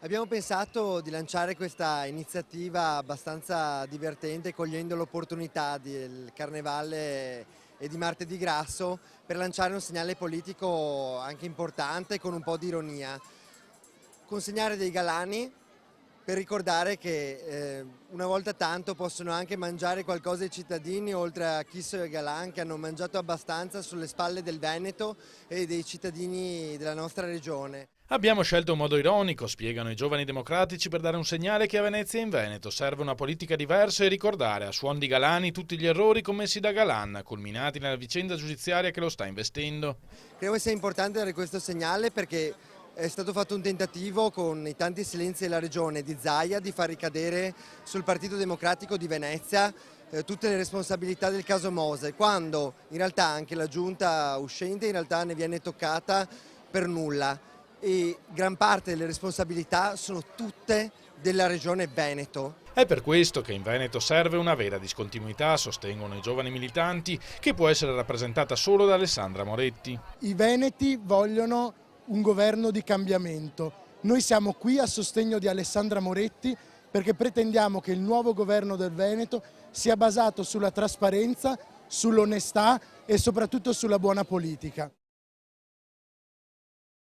Abbiamo pensato di lanciare questa iniziativa abbastanza divertente, cogliendo l'opportunità del Carnevale e di Martedì Grasso per lanciare un segnale politico anche importante con un po' di ironia. Consegnare dei galani per ricordare che una volta tanto possono anche mangiare qualcosa i cittadini, oltre a Chisso e Galan, che hanno mangiato abbastanza sulle spalle del Veneto e dei cittadini della nostra regione. Abbiamo scelto un modo ironico, spiegano i giovani democratici, per dare un segnale che a Venezia e in Veneto serve una politica diversa e ricordare a suon di Galani tutti gli errori commessi da Galan, culminati nella vicenda giudiziaria che lo sta investendo. Credo che sia importante dare questo segnale perché è stato fatto un tentativo con i tanti silenzi della regione di Zaia di far ricadere sul Partito Democratico di Venezia tutte le responsabilità del caso Mose, quando in realtà anche la giunta uscente in realtà ne viene toccata per nulla e gran parte delle responsabilità sono tutte della regione Veneto. È per questo che in Veneto serve una vera discontinuità, sostengono i giovani militanti, che può essere rappresentata solo da Alessandra Moretti. I veneti vogliono un governo di cambiamento. Noi siamo qui a sostegno di Alessandra Moretti perché pretendiamo che il nuovo governo del Veneto sia basato sulla trasparenza, sull'onestà e soprattutto sulla buona politica.